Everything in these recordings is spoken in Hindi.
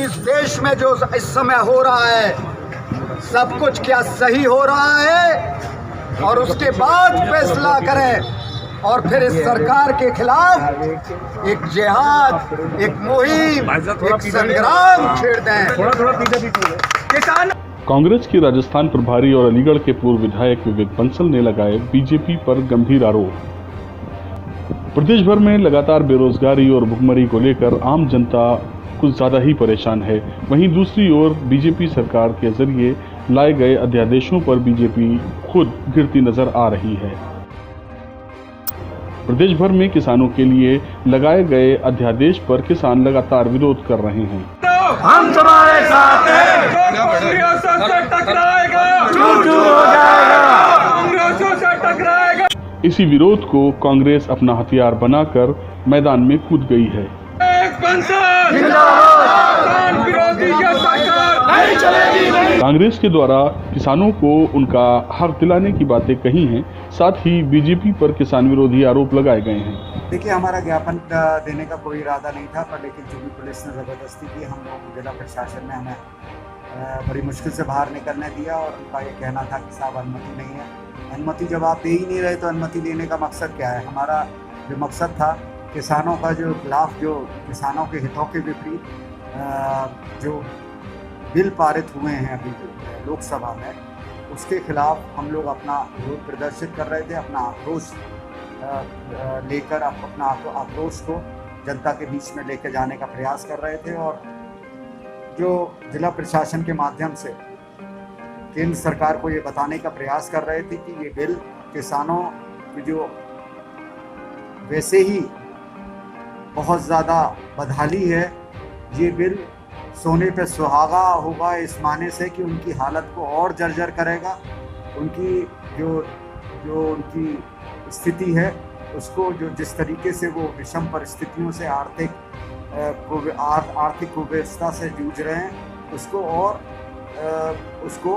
इस देश में जो इस समय हो रहा है सब कुछ क्या सही हो रहा है, और उसके बाद फैसला करें। और फिर इस सरकार के खिलाफ एक जिहाद, एक मुहिम, एक संग्राम छेड़ दें। किसान कांग्रेस के राजस्थान प्रभारी और अलीगढ़ के पूर्व विधायक विवेक बंसल ने लगाए बीजेपी पर गंभीर आरोप। प्रदेश भर में लगातार बेरोजगारी और भुखमरी को लेकर आम जनता कुछ ज्यादा ही परेशान है। वहीं दूसरी ओर बीजेपी सरकार के जरिए लाए गए अध्यादेशों पर बीजेपी खुद गिरती नजर आ रही है। प्रदेश भर में किसानों के लिए लगाए गए अध्यादेश पर किसान लगातार विरोध कर रहे हैं। हम तुम्हारे साथ हैं, कांग्रेसों से टकराएगा, झूठू हो जाएगा, कांग्रेसों से टकराएगा। इसी विरोध को कांग्रेस अपना हथियार बनाकर मैदान में कूद गई है। कांग्रेस के द्वारा किसानों को उनका हक दिलाने की बातें कही हैं, साथ ही बीजेपी पर किसान विरोधी आरोप लगाए गए हैं। देखिए, हमारा ज्ञापन देने का कोई इरादा नहीं था, पर लेकिन चूंकि पुलिस ने ज़बरदस्ती की, हम लोग जिला प्रशासन ने हमें बड़ी मुश्किल से बाहर निकलने दिया और उनका ये कहना था कि साहब अनुमति नहीं है। अनुमति जब आप दे ही नहीं रहे तो अनुमति देने का मकसद क्या है? हमारा जो मकसद था किसानों का जो खिलाफ, जो किसानों के हितों के विपरीत जो बिल पारित हुए हैं अभी लोकसभा में, उसके खिलाफ हम लोग अपना विरोध प्रदर्शित कर रहे थे, अपना आक्रोश लेकर अपना आक्रोश को जनता के बीच में लेकर जाने का प्रयास कर रहे थे। और जो जिला प्रशासन के माध्यम से केंद्र सरकार को ये बताने का प्रयास कर रहे थे कि ये बिल किसानों की जो वैसे ही बहुत ज़्यादा बदहाली है, ये बिल सोने पे सुहागा होगा इस माने से कि उनकी हालत को और जर्जर करेगा। उनकी जो उनकी स्थिति है उसको, जो जिस तरीके से वो विषम परिस्थितियों से आर्थिक कुव्यवस्था से जूझ रहे हैं, उसको और उसको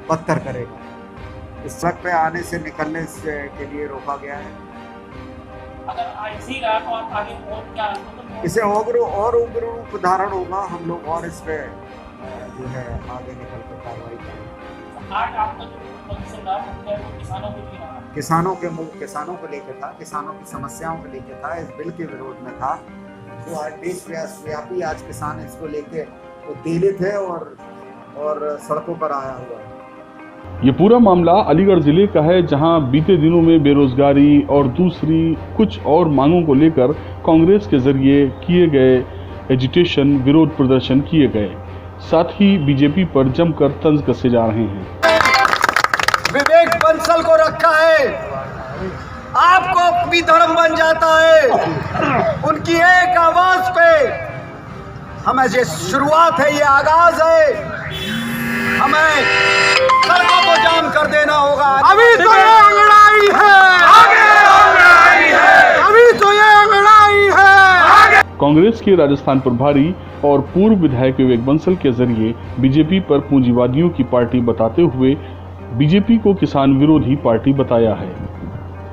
बदतर करेगा। इस सड़क पे आने से निकलने के लिए रोका गया है। अगर ऐसी रहा तो आप आगे और क्या इसे और उग्र रूप धारण होगा। हम लोग और इस पे जो है आगे निकल कर कार्रवाई करेंगे। आज आपका जो पोजीशन रहा वो किसानों के लिए रहा, किसानों को लेकर था, किसानों की समस्याओं को लेकर था, इस बिल के विरोध में था। तो आज देशव्यापी आज किसान इसको लेके उत्तेजित है और सड़कों पर आया हुआ है। ये पूरा मामला अलीगढ़ जिले का है, जहां बीते दिनों में बेरोजगारी और दूसरी कुछ और मांगों को लेकर कांग्रेस के जरिए किए गए एजिटेशन, विरोध प्रदर्शन किए गए। साथ ही बीजेपी पर जमकर तंज कसे जा रहे हैं। विवेक बंसल को रखा है, आपको भी धर्म बन जाता है। उनकी एक आवाज पे हमें ये शुरुआत है, ये आगाज है। हमें सड़कों को जाम कर देना होगा। अभी तो ये अंगड़ाई है, आगे अंगड़ाई है, अभी तो ये अंगड़ाई है। कांग्रेस के राजस्थान प्रभारी और पूर्व विधायक विवेक बंसल के जरिए बीजेपी पर पूंजीवादियों की पार्टी बताते हुए बीजेपी को किसान विरोधी पार्टी बताया है।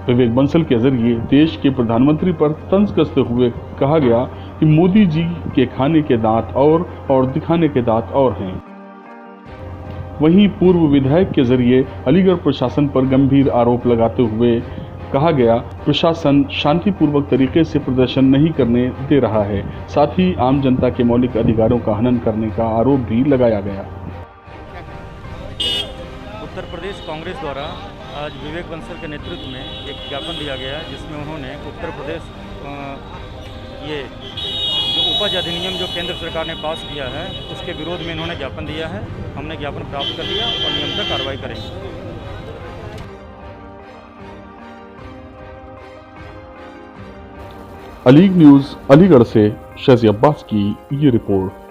विवेक बंसल के जरिए देश के प्रधानमंत्री पर तंज कसते हुए कहा गया कि मोदी जी के खाने के दांत और दिखाने के दांत और हैं। वहीं पूर्व विधायक के जरिए अलीगढ़ प्रशासन पर गंभीर आरोप लगाते हुए कहा गया, प्रशासन शांतिपूर्वक तरीके से प्रदर्शन नहीं करने दे रहा है। साथ ही आम जनता के मौलिक अधिकारों का हनन करने का आरोप भी लगाया गया। उत्तर प्रदेश कांग्रेस द्वारा आज विवेक बंसल के नेतृत्व में एक ज्ञापन दिया गया, जिसमें उन्होंने उत्तर प्रदेश ये जो उपज अधिनियम जो केंद्र सरकार ने पास किया है उसके विरोध में इन्होंने ज्ञापन दिया है। हमने ज्ञापन प्राप्त कर लिया और नियंत्रण कार्रवाई करेंगे। अलीग न्यूज़ अलीगढ़ से शहज़ी अब्बास की ये रिपोर्ट।